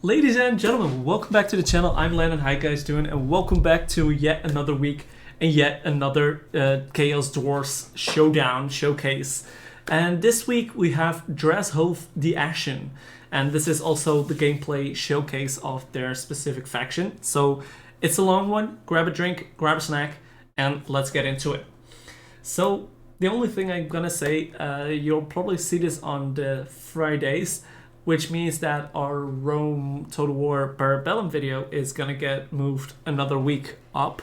Ladies and gentlemen, welcome back to the channel. I'm Landon. How you guys doing? And welcome back to yet another week and yet another Chaos Dwarfs showcase. And this week we have Drazhoath the Ashen, and this is also the gameplay showcase of their specific faction. So it's a long one. Grab a drink, grab a snack, and let's get into it. So the only thing I'm gonna say, you'll probably see this on the Fridays, which means that our Rome Total War Parabellum video is gonna get moved another week up.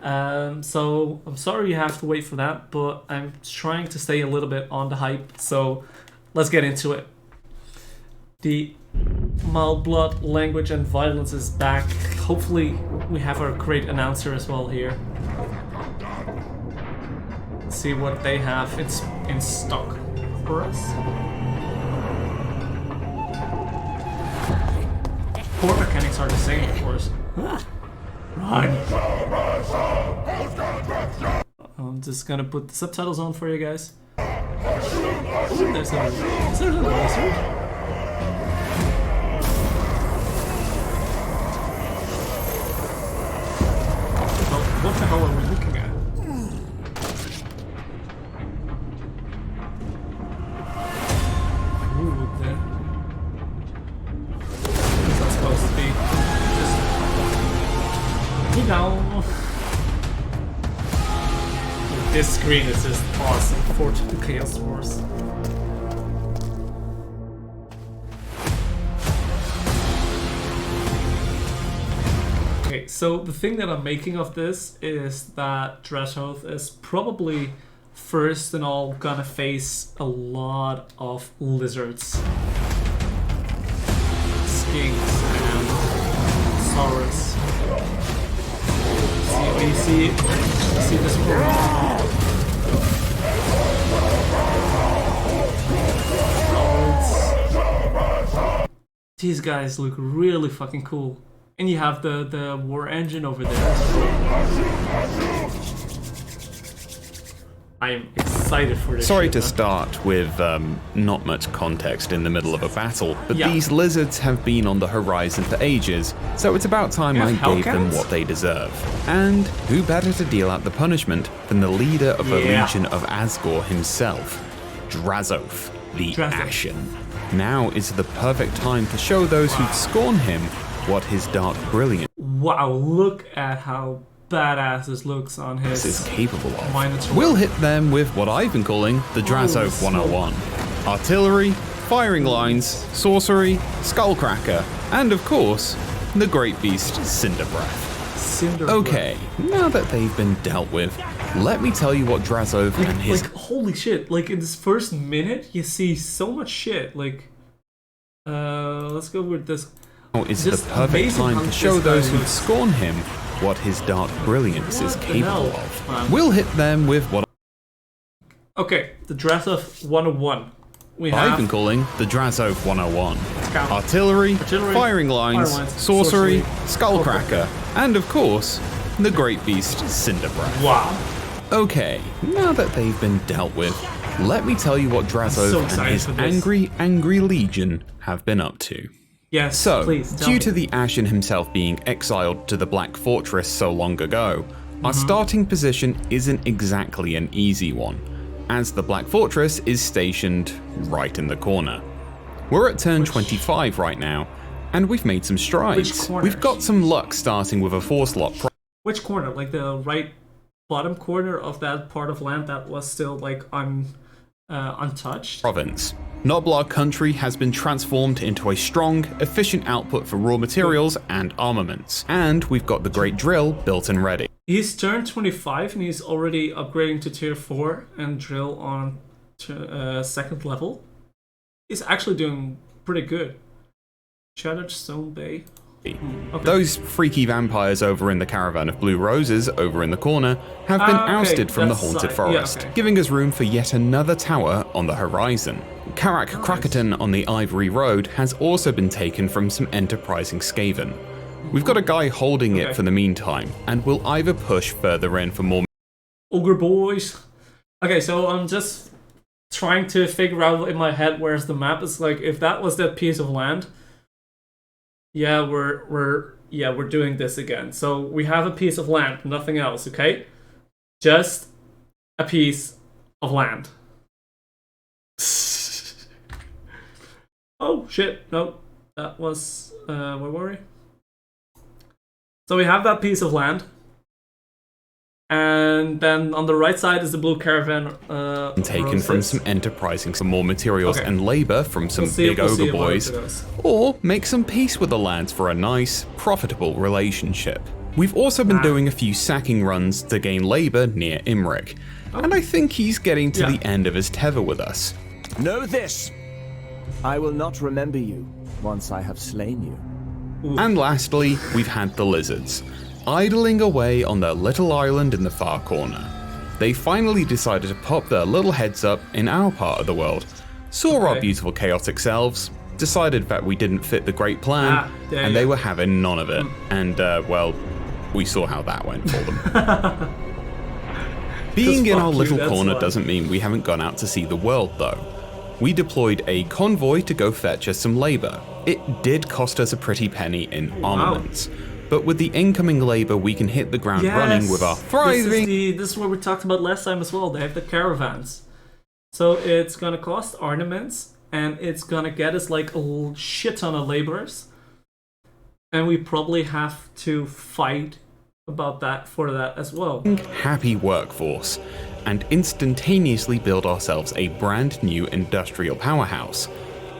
So I'm sorry you have to wait for that, but I'm trying to stay a little bit on the hype, so let's get into it. The mild blood, language and violence is back. Hopefully we have our great announcer as well here. Let's see what they have in stock for us. Core mechanics are the same, of course. Run! I'm just gonna put the subtitles on for you guys. Ooh, there's a lizard. What the hell are we looking at? Ooh, there. What's that supposed to be? Just... You know... This screen is just awesome for the Chaos Wars. Okay, so the thing that I'm making of this is that Drazhoath is probably first and all gonna face a lot of lizards, skinks, and saurus. See this one? These guys look really fucking cool. And you have the war engine over there. I am excited for this. Sorry to start with not much context in the middle of a battle, but these lizards have been on the horizon for ages, so it's about time I gave them what they deserve. And who better to deal out the punishment than the leader of the Legion of Asgore himself, Drazhoath the Ashen. Now is the perfect time to show those who'd scorn him what his dark brilliance look at how badass this looks on his is capable of. Minotaur. We'll hit them with what I've been calling the Drazhoath 101. Artillery, firing lines, sorcery, skullcracker, and of course, the great beast Cinder Breath. Okay, now that they've been dealt with, let me tell you what Drazhoath and his... Like, holy shit, like in this first minute, you see so much shit, like... let's go with this. Is the perfect time to show those who scorn him what his dark brilliance is capable of. We'll hit them with what... Okay, the Drazhoath 101. I've been calling the Drazhoath 101. Artillery, firing lines, sorcery, skullcracker, and of course, the great beast Cinder Breath. Wow. Okay, now that they've been dealt with, let me tell you what Drazhoath and his angry legion have been up to. Yes, so, please, due to the Ashen himself being exiled to the Black Fortress so long ago, our starting position isn't exactly an easy one, as the Black Fortress is stationed right in the corner. We're at turn 25 right now, and we've made some strides. We've got some luck starting with a force lock. Which corner? Like the right bottom corner of that part of land that was still like untouched? Province. Noblar country has been transformed into a strong, efficient output for raw materials and armaments. And we've got the Great Drill built and ready. He's turned 25 and he's already upgrading to tier 4 and drill on to, second level. He's actually doing pretty good. Shattered Stone Bay. Okay. Those freaky vampires over in the Caravan of Blue Roses over in the corner have been ousted from the Haunted Forest, giving us room for yet another tower on the horizon. Karak Krakaton on the Ivory Road has also been taken from some enterprising Skaven. We've got a guy holding it for the meantime, and we'll either push further in for more Ogre boys. Okay, so I'm just trying to figure out in my head where's the map. It's like, if that was that piece of land, Yeah, we're doing this again. So we have a piece of land, nothing else, okay? Just a piece of land. Oh shit, no. That was where were we? So we have that piece of land. And then on the right side is the blue caravan. Taken from some enterprising, some more materials and labor from some big ogre boys, or make some peace with the lands for a nice, profitable relationship. We've also been doing a few sacking runs to gain labor near Imrik, and I think he's getting to the end of his tether with us. Know this, I will not remember you once I have slain you. Ooh. And lastly, we've had the lizards, idling away on their little island in the far corner. They finally decided to pop their little heads up in our part of the world, saw our beautiful chaotic selves, decided that we didn't fit the great plan, and they were having none of it. And, well, we saw how that went for them. Being in our little corner doesn't mean we haven't gone out to see the world, though. We deployed a convoy to go fetch us some labor. It did cost us a pretty penny in armaments. But with the incoming labor, we can hit the ground running with our thriving... This is what we talked about last time as well. They have the caravans. So it's gonna cost ornaments, and it's gonna get us like a shit ton of laborers. And we probably have to fight about that for that as well. Happy workforce, and instantaneously build ourselves a brand new industrial powerhouse.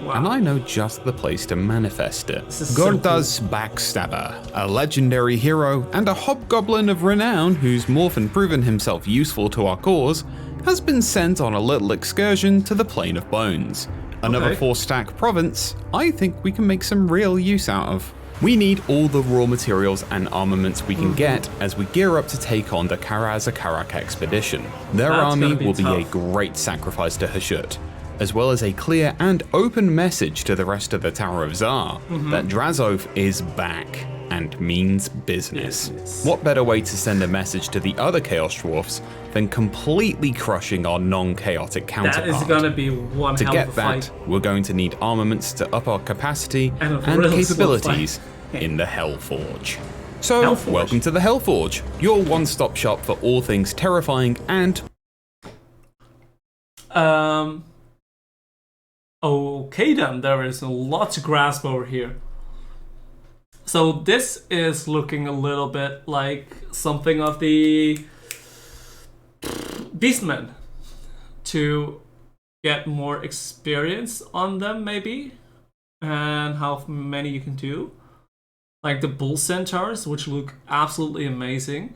Wow. And I know just the place to manifest it. Gorda's Backstabber, a legendary hero and a hobgoblin of renown who's more than proven himself useful to our cause, has been sent on a little excursion to the Plane of Bones. Another 4-stack province I think we can make some real use out of. We need all the raw materials and armaments we can get as we gear up to take on the Karazakarak expedition. Their army will be a great sacrifice to Hashut, as well as a clear and open message to the rest of the Tower of Zar that Drazhoath is back and means business. What better way to send a message to the other Chaos Dwarfs than completely crushing our non-chaotic counterpart? That is gonna be one hell of a fight. To get that, we're going to need armaments to up our capacity and capabilities in the Hellforge. So, welcome to the Hellforge, your one-stop shop for all things terrifying and... Okay then, there is a lot to grasp over here. So this is looking a little bit like something of the Beastmen, to get more experience on them maybe, and how many you can do. Like the Bull Centaurs, which look absolutely amazing.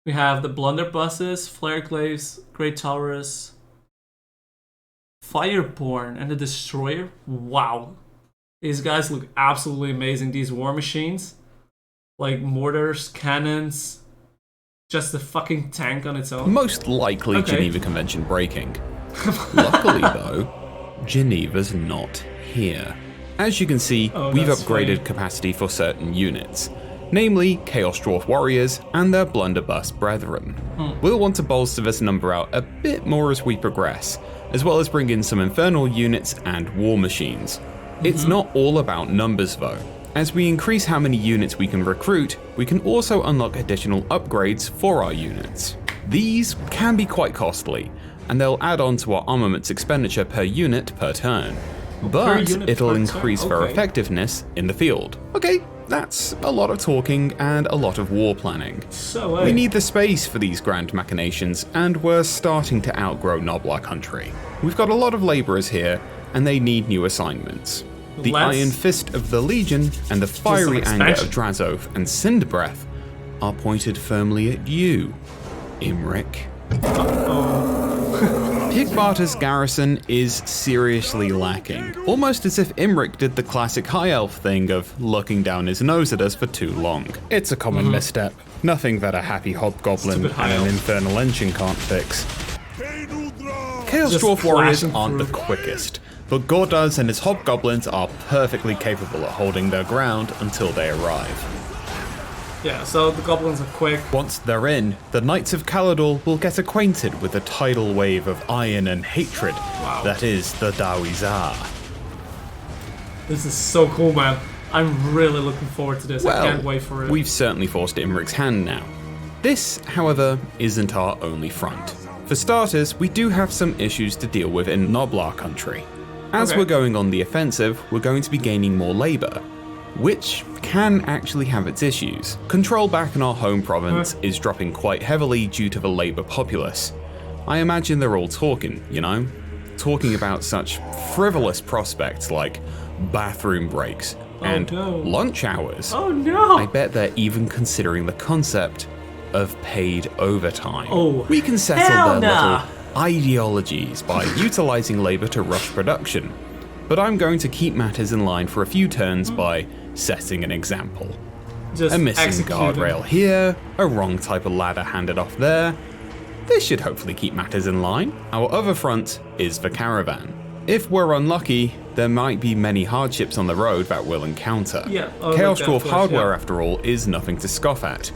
We have the Blunderbusses, Flare Glaives, Great Taurus, Fireborn, and the Destroyer. Wow. These guys look absolutely amazing. These war machines. Like mortars, cannons, just a fucking tank on its own. Most likely Geneva Convention breaking. Luckily though, Geneva's not here. As you can see, we've upgraded capacity for certain units, namely Chaos Dwarf Warriors and their Blunderbuss brethren. We'll want to bolster this number out a bit more as we progress, as well as bring in some Infernal units and war machines. It's not all about numbers though. As we increase how many units we can recruit, we can also unlock additional upgrades for our units. These can be quite costly, and they'll add on to our armaments expenditure per unit per turn. But it'll increase their effectiveness in the field. Okay, that's a lot of talking and a lot of war planning. We need the space for these grand machinations, and we're starting to outgrow Noblar country. We've got a lot of laborers here, and they need new assignments. The Iron Fist of the Legion and the fiery anger of Drazhoath and Cinderbreath are pointed firmly at you, Imrik. Pigbarter's garrison is seriously lacking, almost as if Imrik did the classic High Elf thing of looking down his nose at us for too long. It's a common misstep, nothing that a happy hobgoblin and an infernal engine can't fix. Chaos Dwarf Warriors aren't the quickest, but Gordaz and his hobgoblins are perfectly capable of holding their ground until they arrive. Yeah, so the goblins are quick. Once they're in, the Knights of Calador will get acquainted with the tidal wave of iron and hatred that is the Dawizar. This is so cool, man. I'm really looking forward to this. Well, I can't wait for it. We've certainly forced Imrik's hand now. This, however, isn't our only front. For starters, we do have some issues to deal with in Noblar country. As we're going on the offensive, we're going to be gaining more labor, which can actually have its issues. Control back in our home province is dropping quite heavily due to the labor populace. I imagine they're all talking, you know? Talking about such frivolous prospects like bathroom breaks and lunch hours. Oh no! I bet they're even considering the concept of paid overtime. Oh, we can settle their little ideologies by utilizing labor to rush production. But I'm going to keep matters in line for a few turns by setting an example. Just a missing guardrail here, a wrong type of ladder handed off there. This should hopefully keep matters in line. Our other front is the caravan. If we're unlucky, there might be many hardships on the road that we'll encounter. Chaos Dwarf hardware, after all, is nothing to scoff at.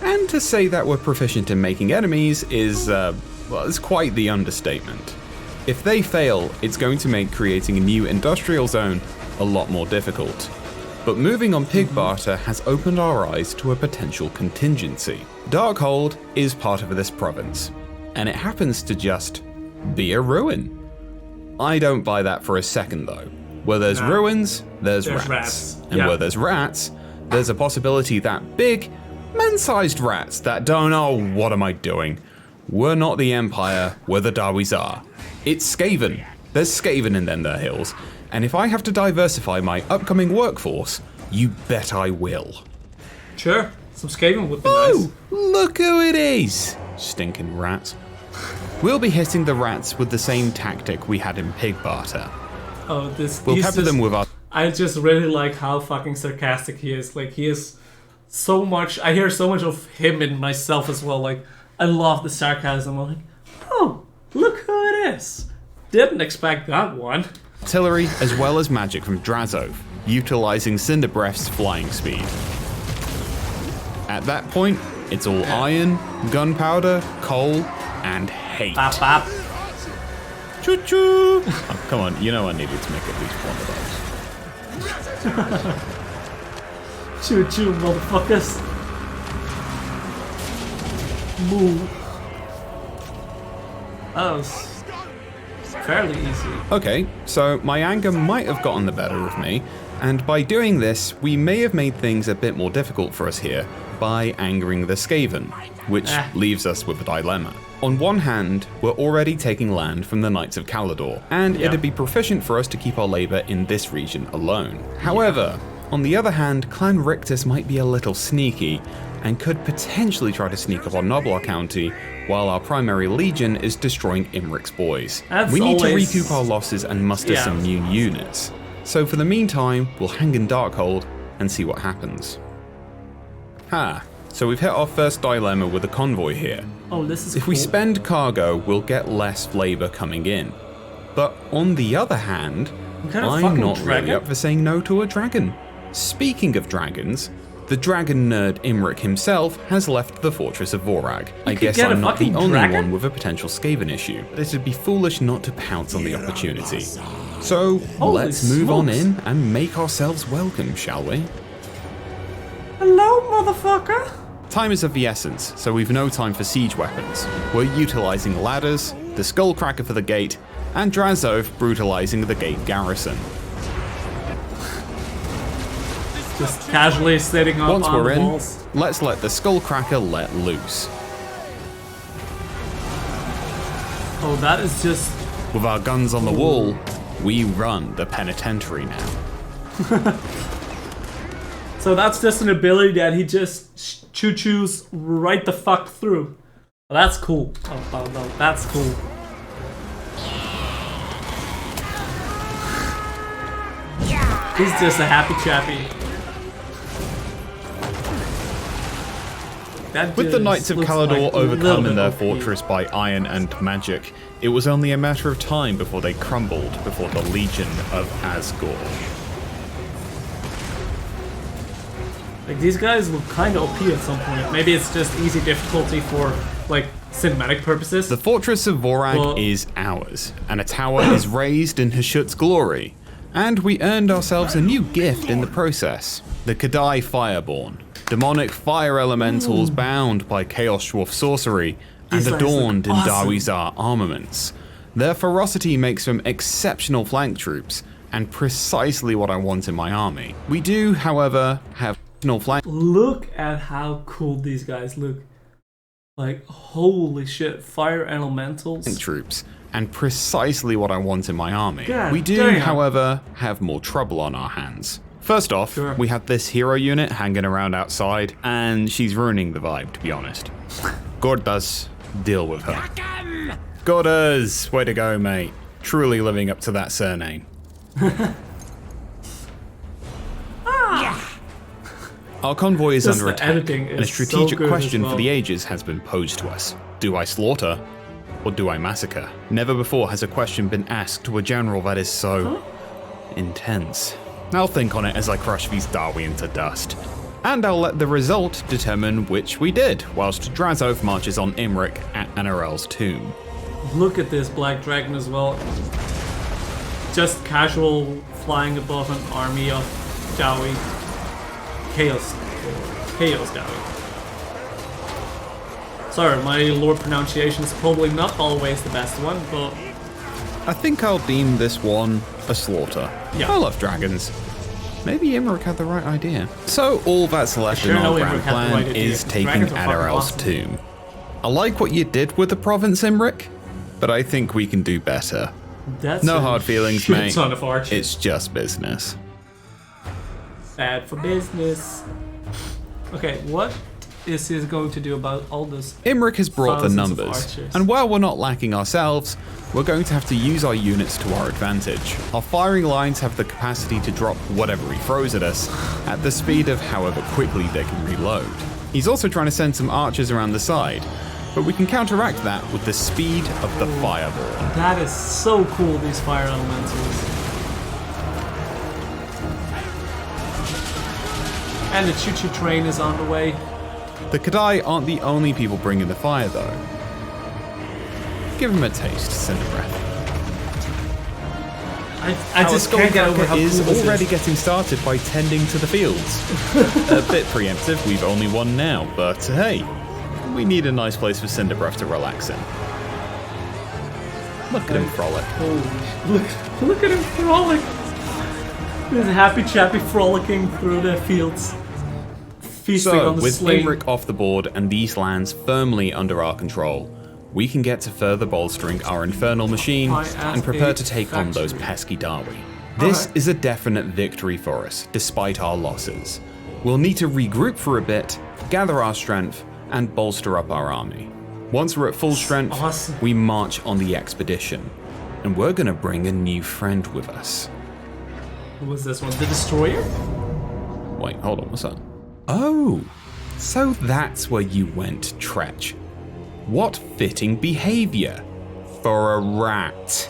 And to say that we're proficient in making enemies is, well, it's quite the understatement. If they fail, it's going to make creating a new industrial zone a lot more difficult. But moving on pig barter has opened our eyes to a potential contingency. Darkhold is part of this province, and it happens to just be a ruin. I don't buy that for a second though. Where there's ruins, there's rats. And where there's rats, there's a possibility that big, man-sized rats that don't know what am I doing. We're not the Empire, we're the Dawizar. It's Skaven. There's Skaven in them there hills, and if I have to diversify my upcoming workforce, you bet I will. Sure, some Skaven would be nice. Look who it is! Stinking rats. We'll be hitting the rats with the same tactic we had in pig barter. Oh, we'll pepper them with our... I just really like how fucking sarcastic he is. Like, he is so much... I hear so much of him in myself as well. Like, I love the sarcasm. I'm like, oh, look who it is. Didn't expect that one. Artillery as well as magic from Drazhoath, utilizing Cinder Breath's flying speed. At that point, it's all iron, gunpowder, coal, and hate. Bop, bop. Choo-choo! Oh, come on, you know I needed to make at least one of those. Choo-choo, motherfuckers. Move. That was fairly easy. Okay, so my anger might have gotten the better of me, and by doing this, we may have made things a bit more difficult for us here by angering the Skaven, which leaves us with a dilemma. On one hand, we're already taking land from the Knights of Caledor, and it'd be proficient for us to keep our labor in this region alone. However, on the other hand, Clan Rictus might be a little sneaky, and could potentially try to sneak up on Noblar County while our primary legion is destroying Imrik's boys. We need to recoup our losses and muster some new units. So for the meantime, we'll hang in Darkhold and see what happens. So we've hit our first dilemma with a convoy here. Oh, this is If we spend cargo, we'll get less labor coming in. But on the other hand, I'm not really up for saying no to a dragon. Speaking of dragons, the dragon nerd Imrik himself has left the Fortress of Vorag. I guess I'm not the only one with a potential Skaven issue, but it'd be foolish not to pounce on the opportunity. So let's move on in and make ourselves welcome, shall we? Hello, motherfucker! Time is of the essence, so we've no time for siege weapons. We're utilizing ladders, the Skullcracker for the gate, and Drazhoath brutalizing the gate garrison. Just casually sitting on Once we're the in, walls. let's let the Skullcracker let loose. Oh, that is just... With our guns on the wall, we run the penitentiary now. So that's just an ability that he just choo-choos right the fuck through. Well, that's cool. Oh, no, that's cool. He's just a happy chappy. With the Knights of Caledor overcome in their fortress by iron and magic, it was only a matter of time before they crumbled before the Legion of Asgore. Like, these guys look kind of OP at some point. Maybe it's just easy difficulty for, like, cinematic purposes. The Fortress of Vorag is ours, and a tower is raised in Hashut's glory. And we earned ourselves a new gift in the process. The Kadai Fireborn. Demonic fire elementals bound by Chaos Dwarf sorcery and adorned in Dawizar armaments. Their ferocity makes them exceptional flank troops, and precisely what I want in my army. We do, however, have additional flank. Look at how cool these guys look. Like, holy shit, fire elementals. Troops, and precisely what I want in my army. God we do, damn. however, have more trouble on our hands. First off, we have this hero unit hanging around outside, and she's ruining the vibe, to be honest. Gordas, deal with her. Gordas, way to go, mate. Truly living up to that surname. Our convoy is under attack, and a strategic question for the ages has been posed to us. Do I slaughter, or do I massacre? Never before has a question been asked to a general that is so intense. I'll think on it as I crush these Dawi into dust. And I'll let the result determine which we did, whilst Drazhoath marches on Imrik at Anarel's tomb. Look at this Black Dragon as well. Just casual flying above an army of Dawi. Chaos Dawi. Sorry, my lore pronunciation is probably not always the best one, but... I think I'll deem this one a slaughter. Yeah. I love dragons. Maybe Imrik had the right idea. So all that's left in our grand plan is taking Anarel's tomb. I like what you did with the province, Imrik, but I think we can do better. That's no hard feelings, mate. Ton of archers. It's just business. Bad for business. Okay, what is he going to do about all this? Imrik has brought the numbers, and while we're not lacking ourselves, we're going to have to use our units to our advantage. Our firing lines have the capacity to drop whatever he throws at us at the speed of however quickly they can reload. He's also trying to send some archers around the side, but we can counteract that with the speed of the fireball. That is so cool, these fire elementals. And the choo-choo train is on the way. The Kadai aren't the only people bringing the fire, though. Give them a taste, Cinderbreath. I just can't get over how cool this is. Already getting started by tending to the fields. A bit preemptive, we've only one now, but hey, we need a nice place for Cinderbreath to relax in. Look at him frolic. Holy, look at him frolic. He's happy chappy frolicking through the fields. Feasting on the with slain. Imrik off the board and these lands firmly under our control, we can get to further bolstering our infernal machine and prepare to take on those pesky Dawi. This is a definite victory for us, despite our losses. We'll need to regroup for a bit, gather our strength, and bolster up our army. Once we're at full strength, we march on the expedition. And we're gonna bring a new friend with us. Who was this one? The Destroyer? Wait, hold on, what's that? Oh, so that's where you went, Tretch. What fitting behavior for a rat.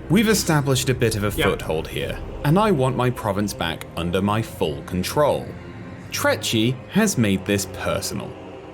We've established a bit of a foothold here, and I want my province back under my full control. Tretchy has made this personal,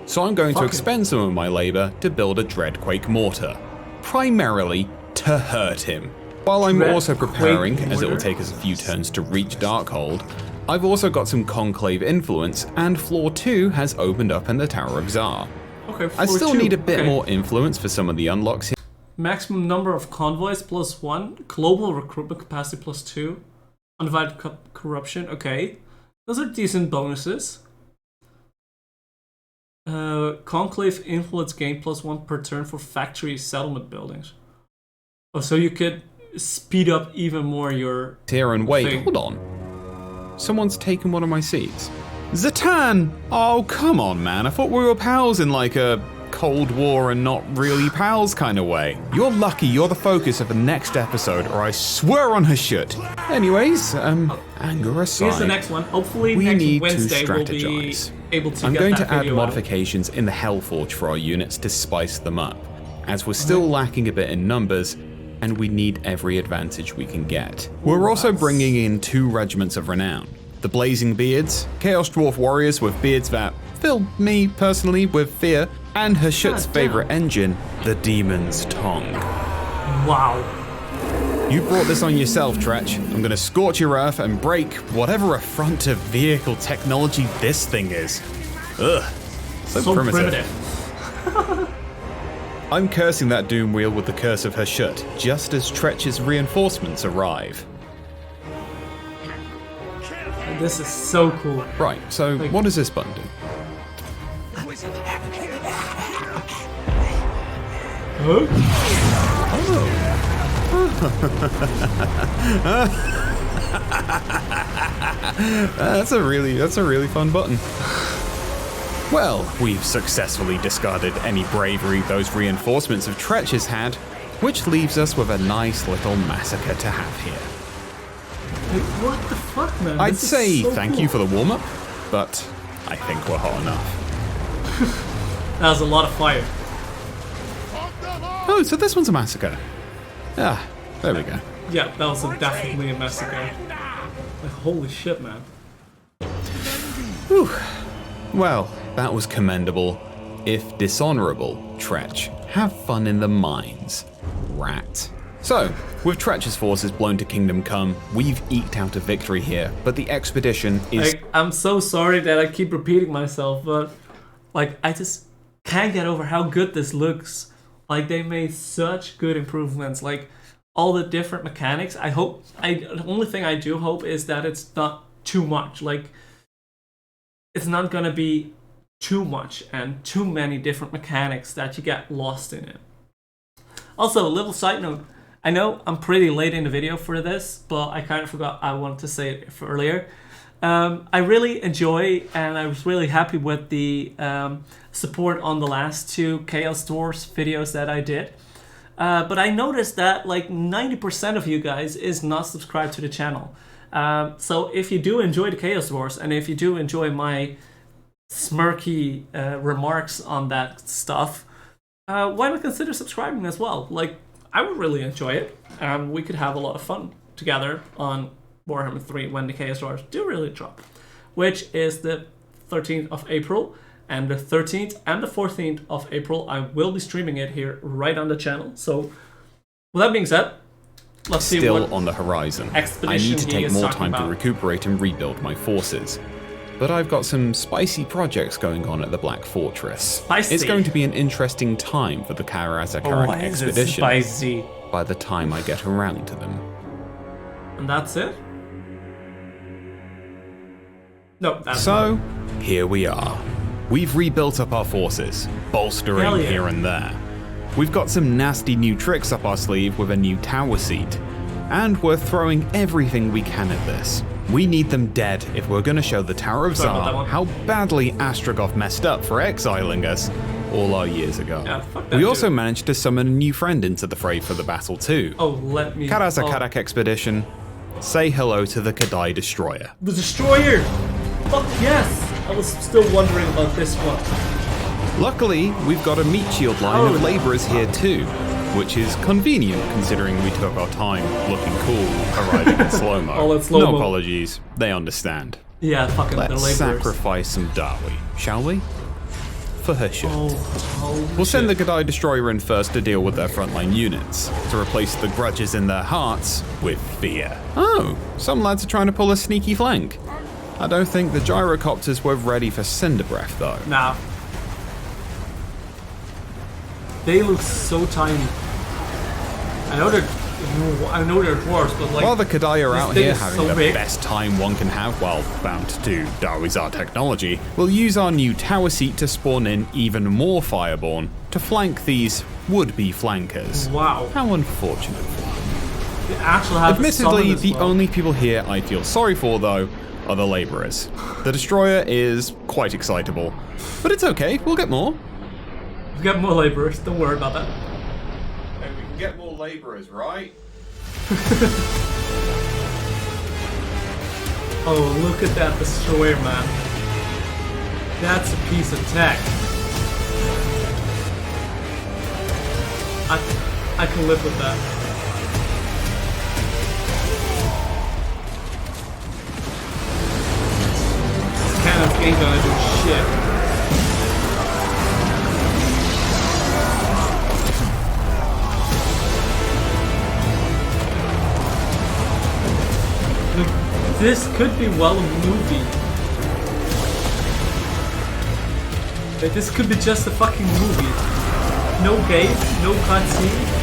so I'm going to expend some of my labor to build a Dreadquake mortar, primarily to hurt him. While I'm also preparing, as it will take us a few turns to reach Darkhold, I've also got some Conclave influence, and Floor 2 has opened up in the Tower of Zar. Okay, I still need a bit more influence for some of the unlocks here. Maximum number of convoys +1, global recruitment capacity +2, undivided corruption, okay. Those are decent bonuses. Conclave influence gain +1 per turn for factory settlement buildings. Oh, so you could speed up even more your here and wait, hold on. Someone's taken one of my seats. Zatan! Oh, come on, man. I thought we were pals in like a Cold War and not really pals kind of way. You're lucky you're the focus of the next episode, or I swear on her shit. Anyways, anger aside, here's the next one. Hopefully we next need Wednesday to we'll strategize. be able to I'm get going that to add video modifications in the Hellforge for our units to spice them up, as we're still lacking a bit in numbers, and we need every advantage we can get. We're also bringing in 2 regiments of renown. The Blazing Beards, Chaos Dwarf warriors with beards that fill me personally with fear, and Hashut's favorite engine, the Demon's Tongue. Wow. You brought this on yourself, Tretch. I'm gonna scorch your earth and break whatever affront to vehicle technology this thing is. Ugh. So primitive. I'm cursing that doom wheel with the curse of her shut, just as Tretch's reinforcements arrive. This is so cool. Right, so what does this button do? Huh? That's a really fun button. Well, we've successfully discarded any bravery those reinforcements of Tretch has had, which leaves us with a nice little massacre to have here. Like, what the fuck, man? I'd say so thank you for the warm-up, but I think we're hot enough. That was a lot of fire. Oh, so this one's a massacre. Ah, there we go. Yeah, that was definitely a massacre. Like, holy shit, man. Whew. Well, that was commendable, if dishonorable, Tretch. Have fun in the mines, rat. So, with Tretch's forces blown to Kingdom Come, we've eked out a victory here, but the expedition is... Like, I'm so sorry that I keep repeating myself, but like, I just can't get over how good this looks. Like, they made such good improvements, like all the different mechanics. The only thing I do hope is that it's not too much. Like, it's not gonna be too much and too many different mechanics that you get lost in it. Also, a little side note. I know I'm pretty late in the video for this, but I kind of forgot I wanted to say it earlier. I really enjoy and I was really happy with the support on the last 2 Chaos Dwarfs videos that I did. But I noticed that like 90% of you guys is not subscribed to the channel. So if you do enjoy the Chaos Dwarfs and if you do enjoy my smirky remarks on that stuff, why not consider subscribing as well? Like, I would really enjoy it, and we could have a lot of fun together on Warhammer 3 when the Chaos Dwarfs do really drop, which is the 13th of April, and the 13th and the 14th of April I will be streaming it here right on the channel. So, with that being said, let's see still what on the horizon. expedition I need to he take is more talking time to about. recuperate and rebuild my forces. But I've got some spicy projects going on at the Black Fortress. Spicy. It's going to be an interesting time for the Karazakaran expedition Spicy. by the time I get around to them. And that's it? No, that's So, here we are. We've rebuilt up our forces, bolstering Hell yeah. here and there. We've got some nasty new tricks up our sleeve with a new tower seat. And we're throwing everything we can at this. We need them dead if we're going to show the Tower of Sorry about that Tsar one. how badly Astragoth messed up for exiling us all our years ago. Yeah, fuck that We dude. also managed to summon a new friend into the fray for the battle too. Oh, let me... Karazakarak expedition. Say hello to the Kadai Destroyer. The Destroyer! Fuck yes! I was still wondering about this one. Luckily, we've got a meat shield line of laborers here too, which is convenient considering we took our time looking cool arriving in slow-mo. Oh, it's slow-mo. No apologies, they understand. Yeah, fucking the Let's laborers. sacrifice some Darwi, shall we? For her shit. Oh, We'll send the Gadai Destroyer in first to deal with their frontline units, to replace the grudges in their hearts with fear. Oh, some lads are trying to pull a sneaky flank. I don't think the gyrocopters were ready for Cinder Breath though. Nah. They look so tiny. I know they're dwarves, but like... While the Kadai are this out thing here is having so the big. best time one can have while bound to Darwizar technology, we'll use our new tower seat to spawn in even more Fireborn to flank these would-be flankers. Wow. How unfortunate for them. They actually have Admittedly, the the only people here I feel sorry for, though, are the laborers. The Destroyer is quite excitable, but it's okay, we'll get more. We got more laborers, don't worry about that. And we can get more laborers, right? Oh, look at that Destroyer, man. That's a piece of tech. I can live with that. This cannons ain't gonna do shit. This could be well a movie. Like, this could be just a fucking movie. No game, no cutscene.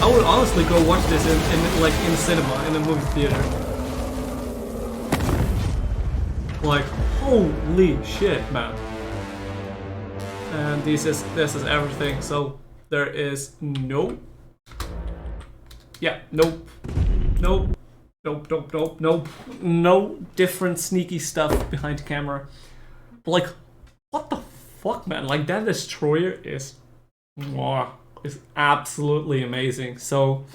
I would honestly go watch this in cinema, in a movie theater. Like, holy shit, man. And this is everything. So there is no. Yeah, nope. Nope. Nope, nope, nope, nope. No different sneaky stuff behind the camera. But like, what the fuck, man? Like, that destroyer is absolutely amazing. So,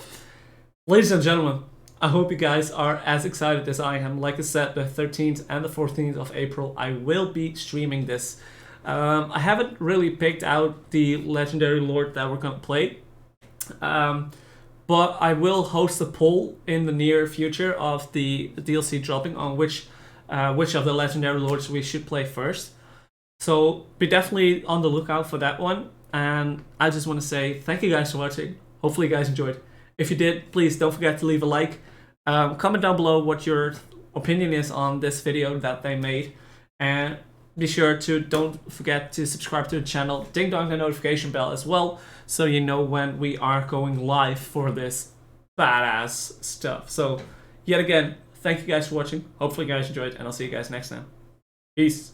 ladies and gentlemen, I hope you guys are as excited as I am. Like I said, the 13th and the 14th of April, I will be streaming this. I haven't really picked out the legendary lord that we're gonna play. But I will host a poll in the near future of the DLC dropping on which of the legendary lords we should play first. So be definitely on the lookout for that one. And I just want to say thank you guys for watching. Hopefully you guys enjoyed. If you did, please don't forget to leave a like. Comment down below what your opinion is on this video that they made. And be sure to don't forget to subscribe to the channel, ding dong the notification bell as well, so you know when we are going live for this badass stuff. So yet again, thank you guys for watching. Hopefully you guys enjoyed, and I'll see you guys next time. Peace.